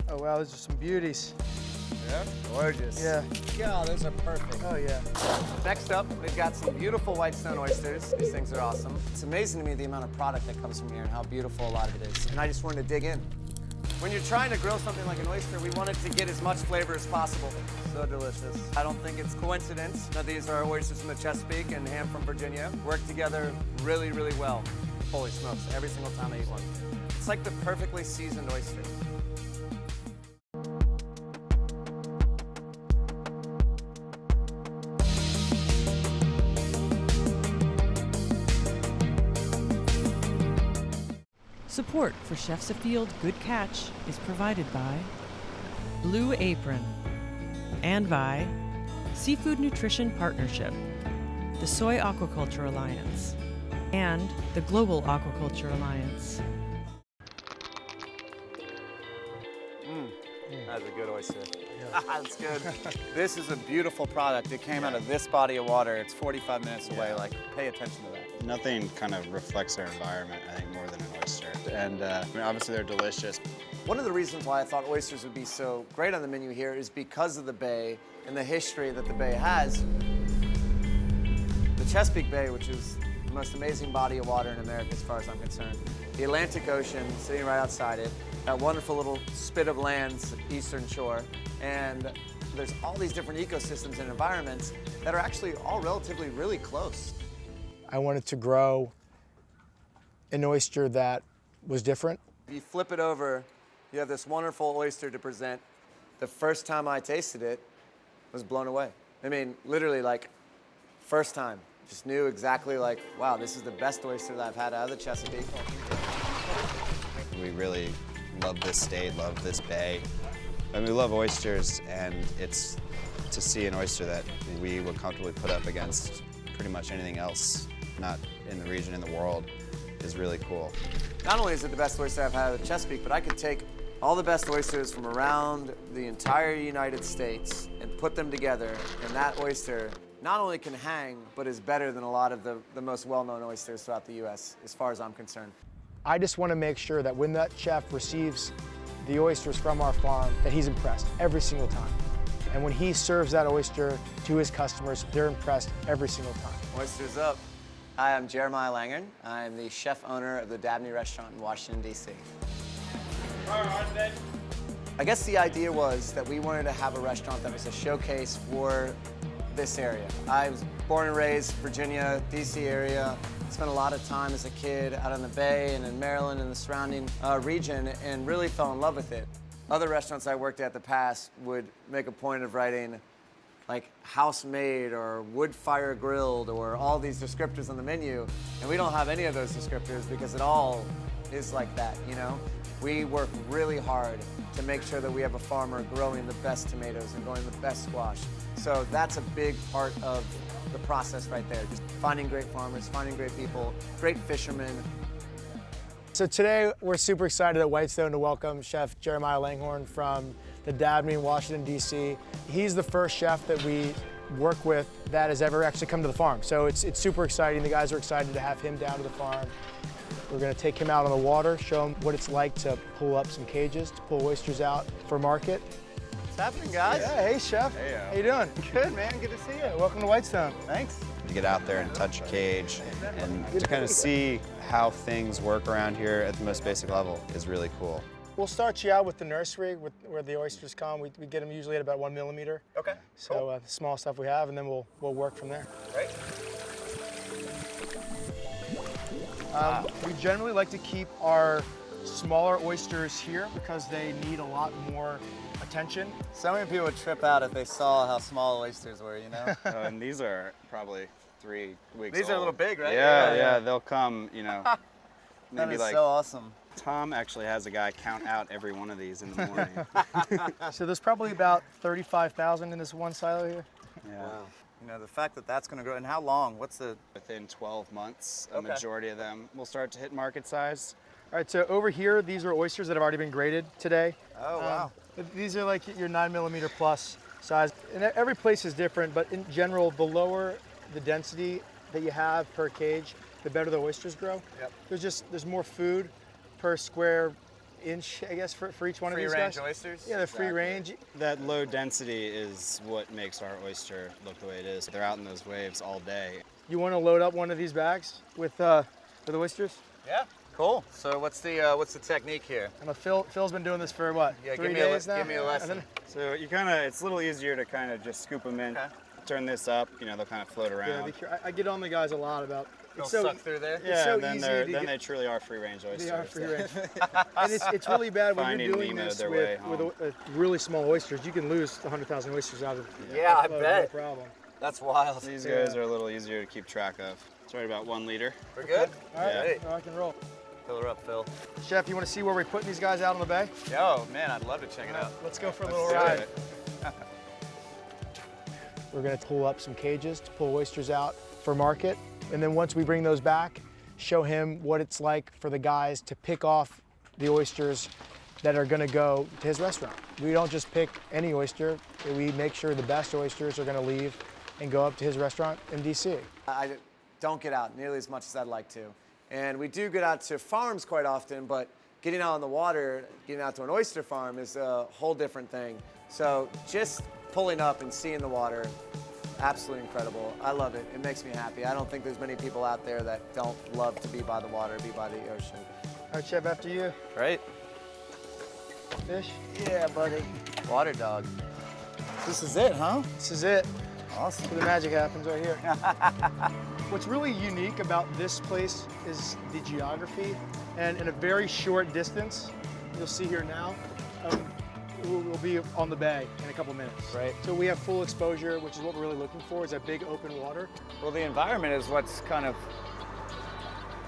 Oh wow, those are some beauties. Yeah, gorgeous. Yeah. Yeah, those are perfect. Oh yeah. Next up, we've got some beautiful white stone oysters. These things are awesome. It's amazing to me the amount of product that comes from here and how beautiful a lot of it is. And I just wanted to dig in. When you're trying to grill something like an oyster, we want it to get as much flavor as possible. So delicious. I don't think it's coincidence that these are oysters from the Chesapeake and ham from Virginia. Work together really, really well. Holy smokes, every single time I eat one. It's like the perfectly seasoned oyster. Support for Chefs Afield Good Catch is provided by Blue Apron and by Seafood Nutrition Partnership, the Soy Aquaculture Alliance, and the Global Aquaculture Alliance. That's a good oyster. Yeah. That's good. This is a beautiful product. It came out of this body of water. It's 45 minutes away. Like, pay attention to that. Nothing kind of reflects their environment, I think, more than an oyster. And I mean, obviously they're delicious. One of the reasons why I thought oysters would be so great on the menu here is because of the bay and the history that the bay has. The Chesapeake Bay, which is the most amazing body of water in America as far as I'm concerned. The Atlantic Ocean sitting right outside it. That wonderful little spit of land's eastern shore. And there's all these different ecosystems and environments that are actually all relatively really close. I wanted to grow an oyster that was different. If you flip it over, you have this wonderful oyster to present. The first time I tasted it, I was blown away. I mean, literally like, first time. Just knew exactly like, wow, this is the best oyster that I've had out of the Chesapeake. We really love this state, love this bay. I mean, we love oysters, and it's to see an oyster that we would comfortably put up against pretty much anything else, not in the region, in the world, is really cool. Not only is it the best oyster I've had at Chesapeake, but I could take all the best oysters from around the entire United States and put them together, and that oyster not only can hang, but is better than a lot of the most well-known oysters throughout the U.S., as far as I'm concerned. I just want to make sure that when that chef receives the oysters from our farm, that he's impressed every single time. And when he serves that oyster to his customers, they're impressed every single time. Oysters up. Hi, I'm Jeremiah Langhorne. I'm the chef owner of the Dabney Restaurant in Washington, D.C. I guess the idea was that we wanted to have a restaurant that was a showcase for this area. I was born and raised Virginia, D.C. area. Spent a lot of time as a kid out on the Bay and in Maryland and the surrounding region, and really fell in love with it. Other restaurants I worked at in the past would make a point of writing like house-made or wood-fire grilled or all these descriptors on the menu, and we don't have any of those descriptors because it all is like that, you know? We work really hard to make sure that we have a farmer growing the best tomatoes and growing the best squash. So that's a big part of the process right there. Just finding great farmers, finding great people, great fishermen. So today we're super excited at White Stone to welcome Chef Jeremiah Langhorne from the Dabney in Washington, D.C. He's the first chef that we work with that has ever actually come to the farm. So it's super exciting. The guys are excited to have him down to the farm. We're going to take him out on the water, show him what it's like to pull up some cages, to pull oysters out for market. What's happening, guys? Yeah, hey, Chef. Hey, how you doing? Good, man. Good to see you. Welcome to White Stone. Thanks. To get out there and touch a cage and to kind of see how things work around here at the most basic level is really cool. We'll start you out with the nursery where the oysters come. We get them usually at about 1 millimeter. Okay. So cool. The small stuff we have, and then we'll work from there. Great. We generally like to keep our smaller oysters here because they need a lot more attention. So many people would trip out if they saw how small oysters were, you know? And these are probably 3 weeks These are a old. little big, right? Yeah, they'll come, you know, That maybe is like, so awesome. Tom actually has a guy count out every one of these in the morning. So there's probably about 35,000 in this one silo here. Yeah. Wow. You know, the fact that that's going to grow, and how long? What's the... Within 12 months, a Okay. majority of them will start to hit market size. All right, so over here, these are oysters that have already been graded today. Oh, wow. These are like your 9 millimeter plus size. And every place is different, but in general, the lower the density that you have per cage, the better the oysters grow. Yep. There's more food per square inch, I guess, for each one of Free these range guys. oysters? Yeah, they're free range. That low density is what makes our oyster look the way it is. They're out in those waves all day. You want to load up one of these bags with oysters? Yeah. Cool. So what's the technique here? I know Phil's been doing this for what, Yeah, 3 give me a days now? give me a lesson. So you kind of, it's a little easier to kind of just scoop them in, Okay. turn this up, you know, they'll kind of float around. Yeah, I get on the guys a lot about. They'll It's so, suck through there. it's so and then, easy they're, to then get- they truly are free range oysters. They are free range. And it's really bad when Finding you're doing Nemo this their way with home. really small oysters. You can lose 100,000 oysters out of Yeah, I a float, bet. No problem. That's wild. These guys are a little easier to keep track of. It's right about 1 liter. We're good? All right, Great. I can roll. Fill her up, Phil. Chef, you want to see where we're putting these guys out on the bay? Yo, man, I'd love to check it out. Let's go for a Let's little do ride. it. We're going to pull up some cages to pull oysters out for market. And then once we bring those back, show him what it's like for the guys to pick off the oysters that are going to go to his restaurant. We don't just pick any oyster. We make sure the best oysters are going to leave and go up to his restaurant in DC. I don't get out nearly as much as I'd like to. And we do get out to farms quite often, but getting out on the water, getting out to an oyster farm is a whole different thing. So just pulling up and seeing the water, absolutely incredible. I love it. It makes me happy. I don't think there's many people out there that don't love to be by the water, be by the ocean. All right, Chef, after you. Right? Fish. Yeah, buddy. Water dog. This is it, huh? This is it. Awesome. Where the magic happens right here. What's really unique about this place is the geography, and in a very short distance, you'll see here now, we'll be on the bay in a couple minutes. Right. So we have full exposure, which is what we're really looking for, is that big open water. Well, the environment is what's kind of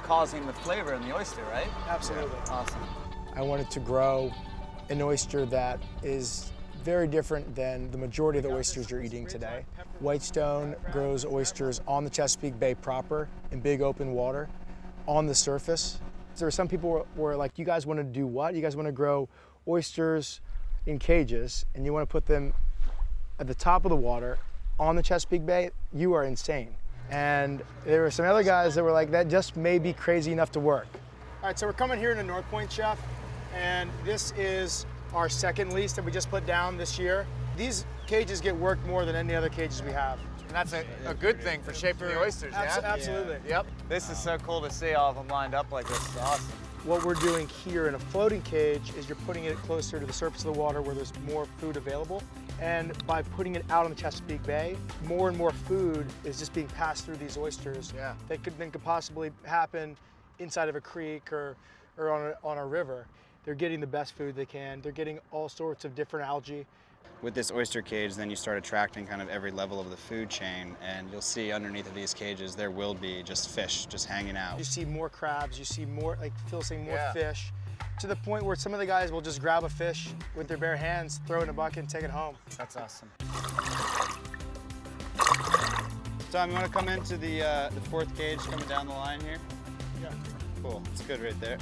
causing the flavor in the oyster, right? Absolutely. Awesome. I wanted to grow an oyster that is very different than the majority of the oysters you're eating today. White Stone grows oysters on the Chesapeake Bay proper in big open water on the surface. There were some people who were like, you guys want to do what? You guys want to grow oysters in cages and you want to put them at the top of the water on the Chesapeake Bay? You are insane. And there were some other guys that were like, that just may be crazy enough to work. All right, so we're coming here into North Point, Chef, and this is our second lease that we just put down this year. These cages get worked more than any other cages we have. And that's a good thing for shaping the oysters, yeah? Absolutely. Yep. This is so cool to see all of them lined up like this. It's awesome. What we're doing here in a floating cage is you're putting it closer to the surface of the water where there's more food available. And by putting it out on the Chesapeake Bay, more and more food is just being passed through these oysters that could possibly happen inside of a creek or on a river. They're getting the best food they can. They're getting all sorts of different algae. With this oyster cage, then you start attracting kind of every level of the food chain, and you'll see underneath of these cages, there will be just fish just hanging out. You see more crabs, you see more, like Phil's saying, more fish, to the point where some of the guys will just grab a fish with their bare hands, throw it in a bucket and take it home. That's awesome. Tom, you want to come into the fourth cage coming down the line here? Yeah. Cool, it's good right there.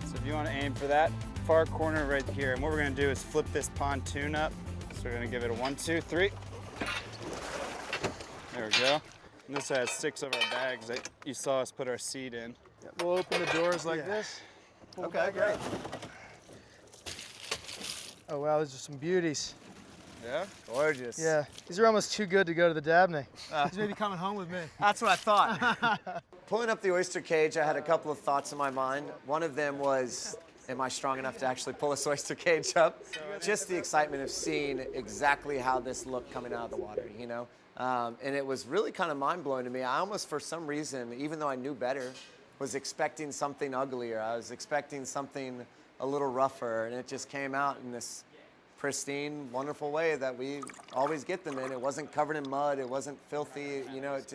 So if you want to aim for that far corner right here, and what we're going to do is flip this pontoon up. So we're going to give it a 1, 2, 3. There we go. And this has 6 of our bags that you saw us put our seed in. We'll open the doors like this. Pull it back great. out. Oh wow, those are some beauties. Yeah? Gorgeous. Yeah, these are almost too good to go to the Dabney. These may be coming home with me. That's what I thought. Pulling up the oyster cage, I had a couple of thoughts in my mind. One of them was, am I strong enough to actually pull this oyster cage up? Just the excitement of seeing exactly how this looked coming out of the water, you know? And it was really kind of mind-blowing to me. I almost, for some reason, even though I knew better, was expecting something uglier. I was expecting something a little rougher, and it just came out in this pristine, wonderful way that we always get them in. It wasn't covered in mud, it wasn't filthy, you know, it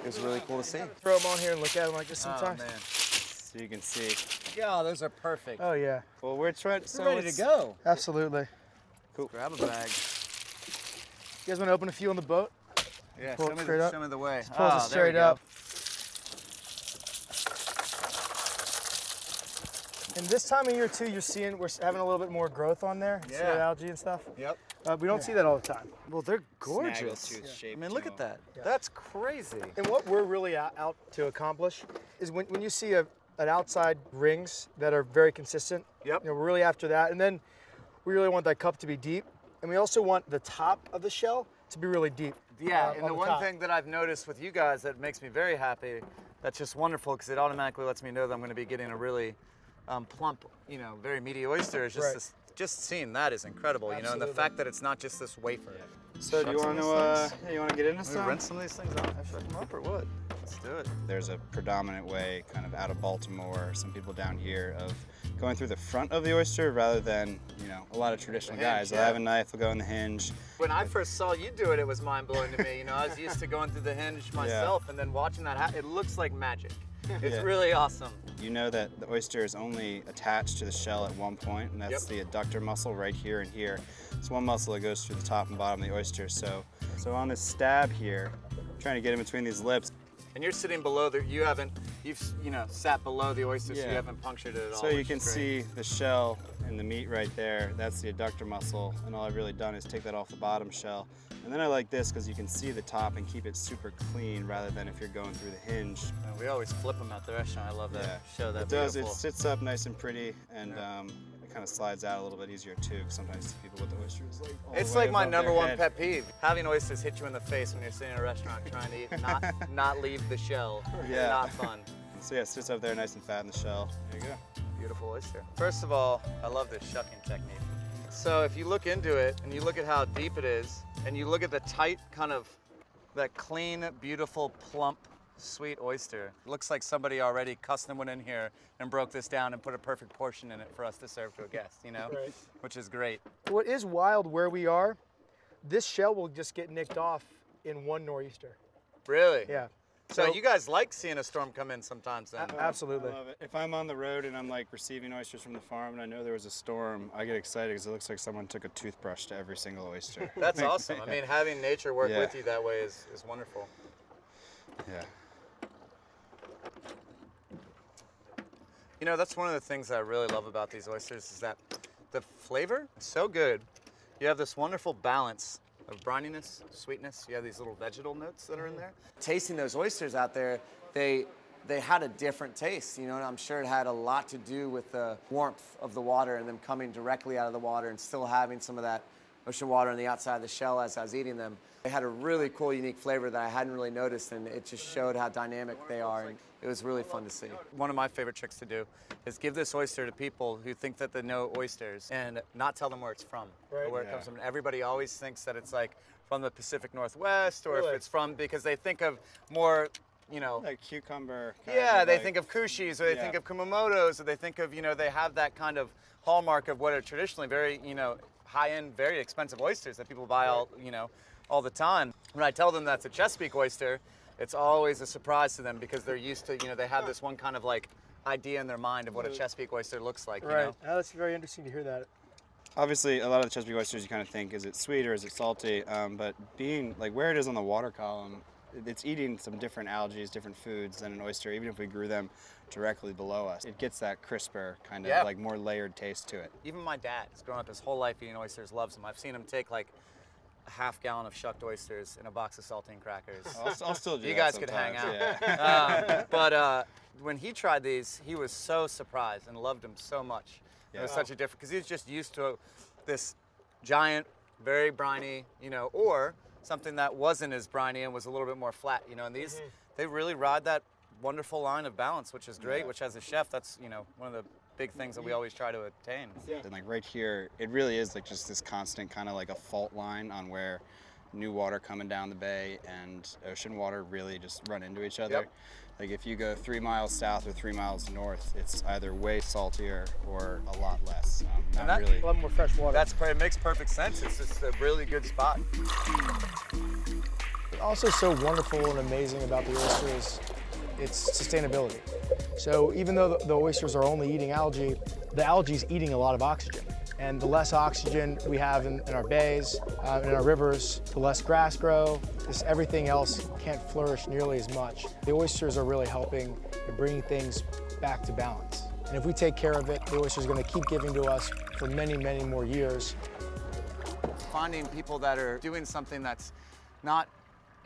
was really cool to see. Throw them on here and look at them like this sometimes. Oh, man. So you can see. Yeah, those are perfect. Oh yeah, Well, we're trying. So We're ready to go. absolutely. Cool. Grab a bag. You guys want to open a few on the boat? Yeah, Pull it straight up. show me the way. Pulls it straight up. And this time of year too, we're having a little bit more growth on there. See that algae and stuff? Yep. We don't see that all the time. Well, they're Snaggletooth I shaped mean, look at tunnel. that. That's crazy. And what we're really out to accomplish is when you see a an outside rings that are very consistent. Yep. You know, we're really after that. And then we really want that cup to be deep. And we also want the top of the shell to be really deep. Yeah, and on the one top. thing that I've noticed with you guys that makes me very happy, that's just wonderful because it automatically lets me know that I'm going to be getting a really plump, you know, very meaty oyster. Is just Right. this, just seeing that is incredible, you know, and the Absolutely. fact that it's not just this wafer. So do you want to you want to get into Can we some? rinse some of these things out and shuck them up or what? Let's do it. There's a predominant way, kind of out of Baltimore, some people down here, of going through the front of the oyster rather than, you know, a lot of traditional The hinge, guys. They'll yeah. have a knife, they'll go in the hinge. When I first saw you do it, it was mind-blowing to me. You know, I was used to going through the hinge myself and then watching that it looks like magic. It's Yeah. really awesome. You know that the oyster is only attached to the shell at one point, and that's the adductor muscle right here and here. It's one muscle that goes through the top and bottom of the oyster. So on this stab here, trying to get in between these lips. And you're sitting below you've you know, sat below the oyster, so you Yeah. haven't punctured it at all. So you which can is great. see the shell and the meat right there. That's the adductor muscle, and all I've really done is take that off the bottom shell. And then I like this because you can see the top and keep it super clean rather than if you're going through the hinge. And we always flip them at the restaurant. I love that. Yeah. Show that It does. beautiful. It sits up nice and pretty, and it kind of slides out a little bit easier too. 'Cause sometimes you see people with the oysters like all the It's way like my above their number one head. pet peeve. Having oysters hit you in the face when you're sitting in a restaurant trying to eat, not leave the shell. Yeah. Not fun. So yeah, it sits up there nice and fat in the shell. There you go. Beautiful oyster. First of all, I love this shucking technique. So if you look into it and you look at how deep it is, and you look at the tight kind of, that clean, beautiful, plump, sweet oyster. It looks like somebody already custom went in here and broke this down and put a perfect portion in it for us to serve to a guest, you know? Right. Which is great. What is wild where we are, this shell will just get nicked off in one nor'easter. Really? Yeah. So you guys like seeing a storm come in sometimes then? Absolutely. I love it. If I'm on the road and I'm like receiving oysters from the farm and I know there was a storm, I get excited because it looks like someone took a toothbrush to every single oyster. That's awesome. I mean, having nature work Yeah. with you that way is wonderful. Yeah. You know, that's one of the things that I really love about these oysters is that the flavor is so good. You have this wonderful balance of brininess, sweetness. You have these little vegetal notes that are in there. Tasting those oysters out there, they had a different taste, you know, and I'm sure it had a lot to do with the warmth of the water and them coming directly out of the water and still having some of that ocean water on the outside of the shell as I was eating them. They had a really cool, unique flavor that I hadn't really noticed, and it just showed how dynamic they are, and it was really fun to see. One of my favorite tricks to do is give this oyster to people who think that they know oysters and not tell them where it's from or where it comes from. Everybody always thinks that it's like from the Pacific Northwest or if it's from, because they think of more, you know, Like cucumber. yeah, they think of Kushis, or they think of Kumamotos, or they think of, you know, they have that kind of hallmark of what are traditionally very, you know, high-end, very expensive oysters that people buy all, you know, all the time. When I tell them that's a Chesapeake oyster, it's always a surprise to them because they're used to, you know, they have this one kind of like idea in their mind of what a Chesapeake oyster looks like, you know? Oh, that's very interesting to hear that. Obviously, a lot of the Chesapeake oysters you kind of think, is it sweet or is it salty? But being like where it is on the water column, it's eating some different algae, different foods than an oyster, even if we grew them directly below us. It gets that crisper, kind of like more layered taste to it. Even my dad has grown up his whole life eating oysters, loves them. I've seen him take like a half gallon of shucked oysters in a box of saltine crackers. I'll still do You that guys could hang sometimes, out. yeah. But when he tried these, he was so surprised and loved them so much. It was such a different, because he was just used to this giant, very briny, you know, or something that wasn't as briny and was a little bit more flat, you know. And these, they really ride that wonderful line of balance, which is great, which as a chef, that's, you know, one of the big things that we always try to attain. And like right here, it really is like just this constant kind of like a fault line on where new water coming down the bay and ocean water really just run into each other. Like if you go 3 miles south or 3 miles north, it's either way saltier or a lot less. Not really. A lot more fresh water. It makes perfect sense. It's just a really good spot. Also so wonderful and amazing about the oyster is its sustainability. So even though the oysters are only eating algae, the algae is eating a lot of oxygen. And the less oxygen we have in our bays, in our rivers, the less grass grow. Everything else can't flourish nearly as much. The oysters are really helping in bringing things back to balance. And if we take care of it, the oyster is going to keep giving to us for many, many more years. Finding people that are doing something that's not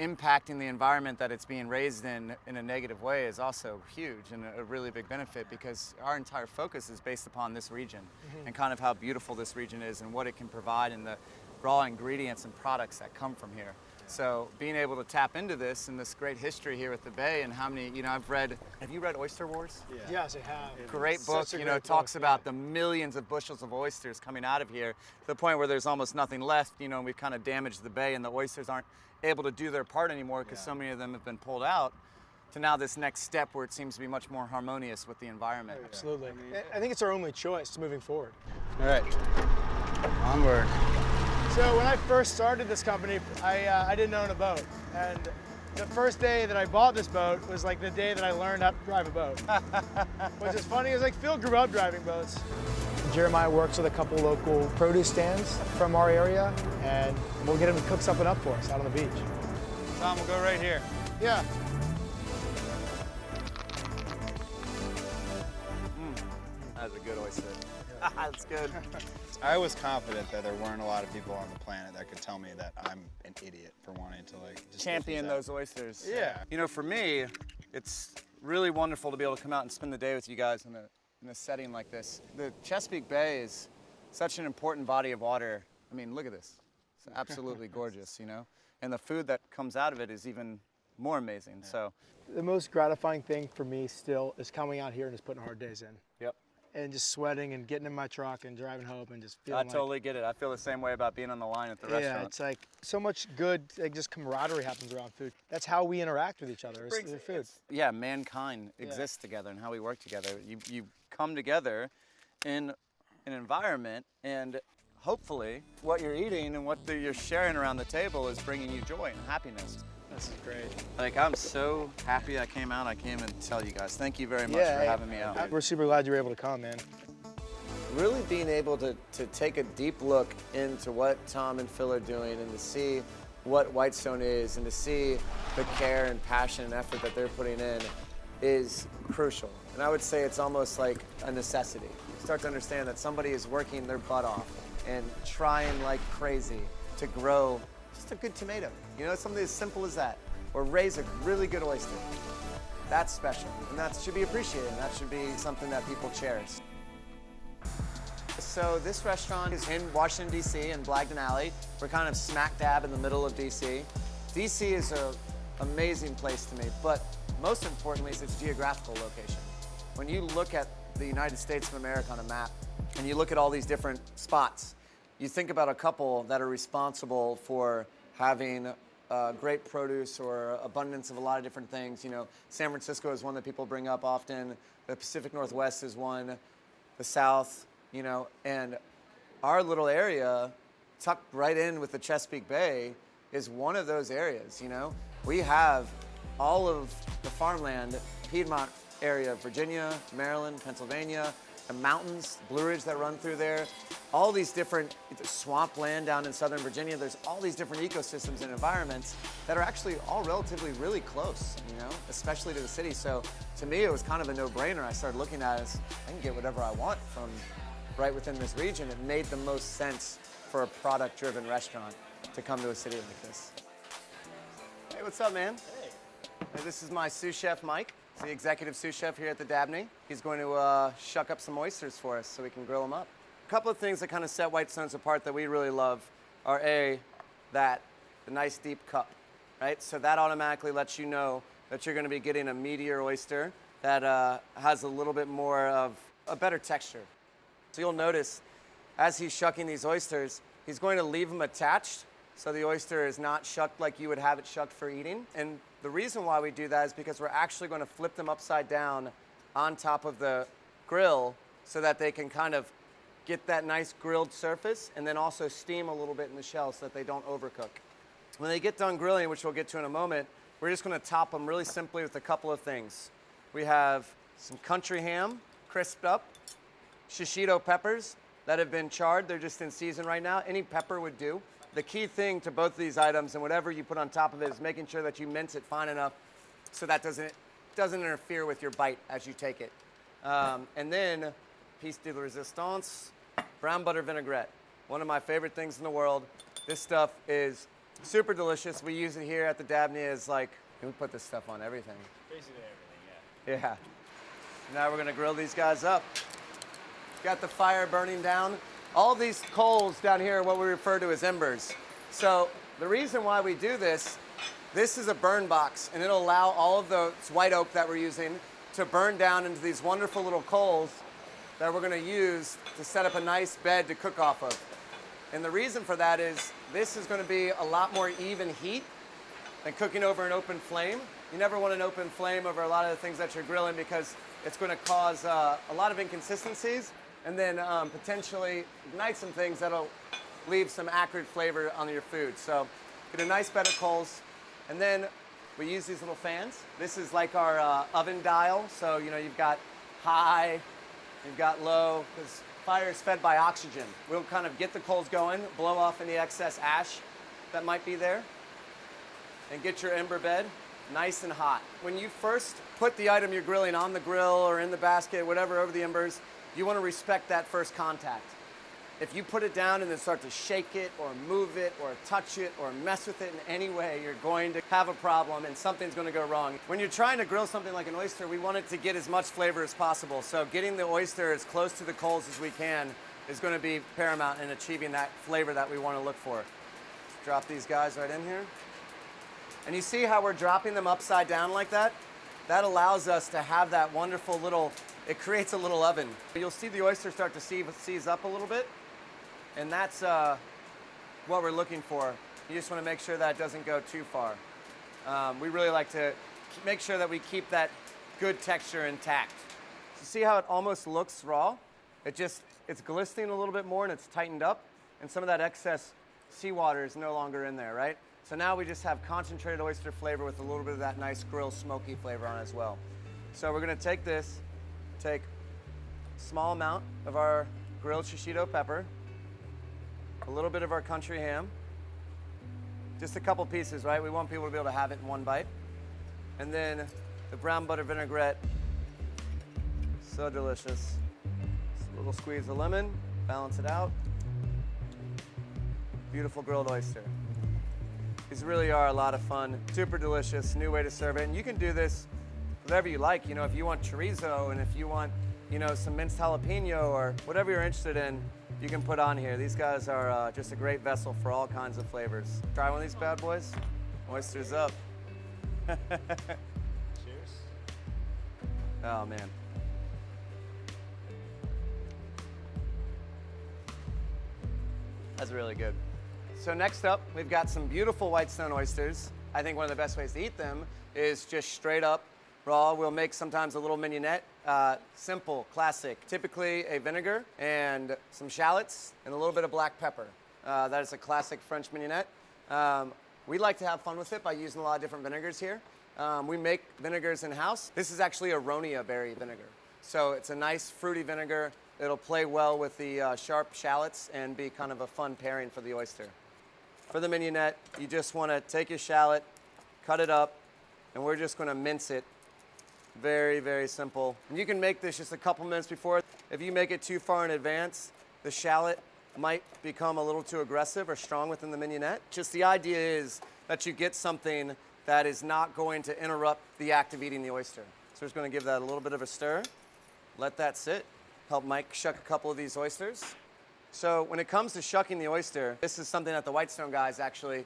impacting the environment that it's being raised in a negative way is also huge and a really big benefit, because our entire focus is based upon this region and kind of how beautiful this region is and what it can provide and the raw ingredients and products that come from here. So being able to tap into this and this great history here at the Bay, and how many, you know, have you read Oyster Wars? Yeah. Yes, I have. Great book, you know, talks about the millions of bushels of oysters coming out of here to the point where there's almost nothing left, you know, and we've kind of damaged the bay and the oysters aren't able to do their part anymore because so many of them have been pulled out, to now this next step where it seems to be much more harmonious with the environment. Absolutely. I think it's our only choice moving forward. All right, onward. So when I first started this company, I didn't own a boat. And the first day that I bought this boat was like the day that I learned how to drive a boat. Which is funny, is like Phil grew up driving boats. Jeremiah works with a couple local produce stands from our area, and we'll get him to cook something up for us out on the beach. Tom, we'll go right here. Yeah. That's a good oyster. That's good. I was confident that there weren't a lot of people on the planet that could tell me that I'm an idiot for wanting to like just Champion those oysters. Yeah. You know, for me, it's really wonderful to be able to come out and spend the day with you guys in a setting like this. The Chesapeake Bay is such an important body of water. I mean, look at this. It's absolutely gorgeous, you know? And the food that comes out of it is even more amazing. So The most gratifying thing for me still is coming out here and just putting hard days in. Yep. And just sweating and getting in my truck and driving home and just feeling I totally get it. I feel the same way about being on the line at the restaurant. Yeah, it's like so much good, like just camaraderie happens around food. That's how we interact with each other, is through food. Yeah, mankind exists together and how we work together. You come together in an environment, and hopefully what you're eating and what you're sharing around the table is bringing you joy and happiness. This is great. Like, I'm so happy I came out. I came and tell you guys. Thank you very much for having me out. We're super glad you were able to come, man. Really being able to take a deep look into what Tom and Phil are doing, and to see what White Stone is, and to see the care and passion and effort that they're putting in is crucial. And I would say it's almost like a necessity. You start to understand that somebody is working their butt off and trying like crazy to grow just a good tomato. You know, something as simple as that. Or raise a really good oyster. That's special, and that should be appreciated, and that should be something that people cherish. So this restaurant is in Washington, D.C. in Blagden Alley. We're kind of smack dab in the middle of D.C. D.C. is an amazing place to me, but most importantly is its geographical location. When you look at the United States of America on a map, and you look at all these different spots, you think about a couple that are responsible for having great produce or abundance of a lot of different things. You know, San Francisco is one that people bring up often. The Pacific Northwest is one. The South, you know, and our little area tucked right in with the Chesapeake Bay is one of those areas, you know. We have all of the farmland, Piedmont area, Virginia, Maryland, Pennsylvania, the mountains, Blue Ridge that run through there, all these different swampland down in Southern Virginia. There's all these different ecosystems and environments that are actually all relatively really close, you know, especially to the city. So to me, it was kind of a no-brainer. I started looking at it as, I can get whatever I want from right within this region. It made the most sense for a product-driven restaurant to come to a city like this. Hey, what's up, man? Hey, this is my sous chef, Mike. He's the executive sous chef here at the Dabney. He's going to shuck up some oysters for us so we can grill them up. A couple of things that kind of set White Stones apart that we really love are the nice deep cup, right? So that automatically lets you know that you're going to be getting a meatier oyster that has a little bit more of a better texture. So you'll notice as he's shucking these oysters, he's going to leave them attached so the oyster is not shucked like you would have it shucked for eating. And the reason why we do that is because we're actually going to flip them upside down on top of the grill so that they can kind of get that nice grilled surface and then also steam a little bit in the shell so that they don't overcook. When they get done grilling, which we'll get to in a moment, we're just going to top them really simply with a couple of things. We have some country ham, crisped up, shishito peppers that have been charred. They're just in season right now. Any pepper would do. The key thing to both of these items and whatever you put on top of it is making sure that you mince it fine enough so that doesn't interfere with your bite as you take it. And then piece de resistance, brown butter vinaigrette. One of my favorite things in the world. This stuff is Super delicious. We use it here at the Dabney as like, we put this stuff on everything. Basically everything, yeah. Yeah. Now we're gonna grill these guys up. Got the fire burning down. All these coals down here are what we refer to as embers. So the reason why we do this is a burn box, and it'll allow all of the white oak that we're using to burn down into these wonderful little coals that we're gonna use to set up a nice bed to cook off of. And the reason for that is this is gonna be a lot more even heat than cooking over an open flame. You never want an open flame over a lot of the things that you're grilling because it's gonna cause a lot of inconsistencies and then potentially ignite some things that'll leave some acrid flavor on your food. So get a nice bed of coals, and then we use these little fans. This is like our oven dial. So you've got high, you've got low, because fire is fed by oxygen. We'll kind of get the coals going, blow off any excess ash that might be there, and get your ember bed nice and hot. When you first put the item you're grilling on the grill or in the basket, whatever, over the embers, you want to respect that first contact. If you put it down and then start to shake it or move it or touch it or mess with it in any way, you're going to have a problem and something's going to go wrong. When you're trying to grill something like an oyster, we want it to get as much flavor as possible. So getting the oyster as close to the coals as we can is going to be paramount in achieving that flavor that we want to look for. Drop these guys right in here. And you see how we're dropping them upside down like that? That allows us to have that wonderful little, it creates a little oven. You'll see the oyster start to seize up a little bit, and that's what we're looking for. You just want to make sure that doesn't go too far. We really like to make sure that we keep that good texture intact. So see how it almost looks raw? It's glistening a little bit more and it's tightened up, and some of that excess seawater is no longer in there, right? So now we just have concentrated oyster flavor with a little bit of that nice grill smoky flavor on it as well. So we're gonna take a small amount of our grilled shishito pepper, a little bit of our country ham, just a couple pieces, right? We want people to be able to have it in one bite. And then the brown butter vinaigrette, so delicious. Just a little squeeze of lemon, balance it out. Beautiful grilled oyster. These really are a lot of fun, super delicious, new way to serve it. And you can do this whatever you like. If you want chorizo and if you want, some minced jalapeno or whatever you're interested in, you can put on here. These guys are just a great vessel for all kinds of flavors. Try one of these bad boys. Oysters up. Cheers. Oh, man. That's really good. So next up, we've got some beautiful white stone oysters. I think one of the best ways to eat them is just straight up raw. We'll make sometimes a little mignonette, simple, classic. Typically a vinegar and some shallots and a little bit of black pepper. That is a classic French mignonette. We like to have fun with it by using a lot of different vinegars here. We make vinegars in-house. This is actually a Ronia berry vinegar. So it's a nice fruity vinegar. It'll play well with the sharp shallots and be kind of a fun pairing for the oyster. For the mignonette, you just want to take your shallot, cut it up, and we're just going to mince it. Very, very simple. And you can make this just a couple minutes before. If you make it too far in advance, the shallot might become a little too aggressive or strong within the mignonette. Just the idea is that you get something that is not going to interrupt the act of eating the oyster. So we're just going to give that a little bit of a stir. Let that sit. Help Mike shuck a couple of these oysters. So when it comes to shucking the oyster, this is something that the White Stone guys actually,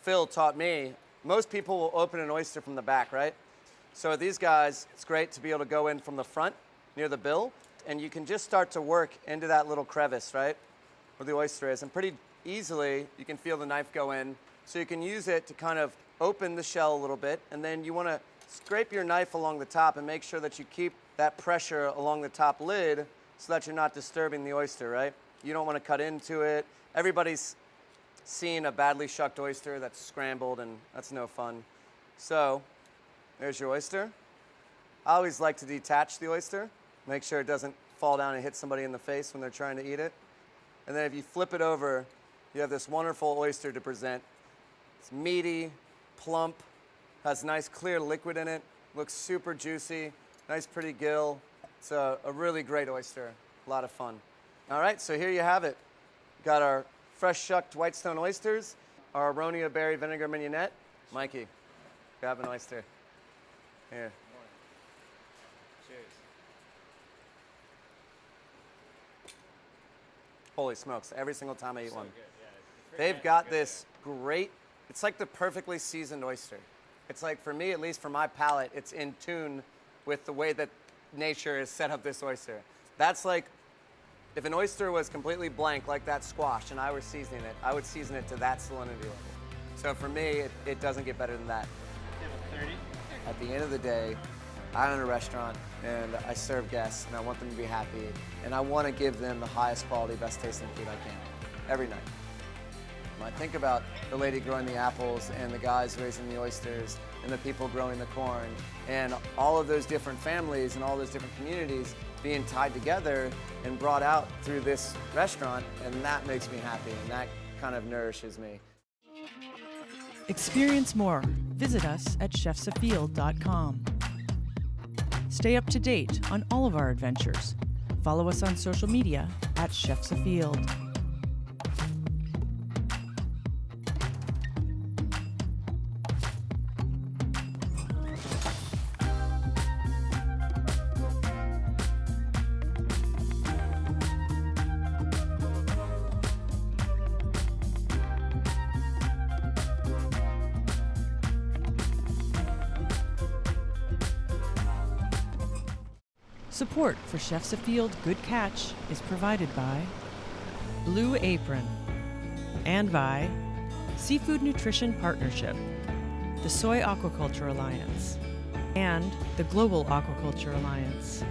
Phil taught me. Most people will open an oyster from the back, right? So with these guys, it's great to be able to go in from the front near the bill, and you can just start to work into that little crevice, right? Where the oyster is. And pretty easily, you can feel the knife go in. So you can use it to kind of open the shell a little bit, and then you want to scrape your knife along the top and make sure that you keep that pressure along the top lid so that you're not disturbing the oyster, right? You don't want to cut into it. Everybody's seen a badly shucked oyster that's scrambled, and that's no fun. So there's your oyster. I always like to detach the oyster, make sure it doesn't fall down and hit somebody in the face when they're trying to eat it. And then if you flip it over, you have this wonderful oyster to present. It's meaty, plump, has nice clear liquid in it, looks super juicy, nice pretty gill. It's a really great oyster, a lot of fun. All right, so here you have it. Got our fresh shucked white stone oysters. our Aronia berry vinegar mignonette. Mikey, grab an oyster. Here. Cheers. Holy smokes, every single time I eat one. Good, yeah. They've got this great, it's like the perfectly seasoned oyster. It's like, for me, at least for my palate, it's in tune with the way that nature has set up this oyster. That's like, if an oyster was completely blank like that squash and I were seasoning it, I would season it to that salinity level. So for me, it doesn't get better than that. 30. At the end of the day, I own a restaurant and I serve guests and I want them to be happy and I want to give them the highest quality, best tasting food I can every night. When I think about the lady growing the apples and the guys raising the oysters and the people growing the corn and all of those different families and all those different communities being tied together and brought out through this restaurant, and that makes me happy and that kind of nourishes me. Experience more. Visit us at chefsafield.com. Stay up to date on all of our adventures. Follow us on social media at Chefs Afield. Support for Chefs Afield Good Catch is provided by Blue Apron and by Seafood Nutrition Partnership, the Soy Aquaculture Alliance, and the Global Aquaculture Alliance.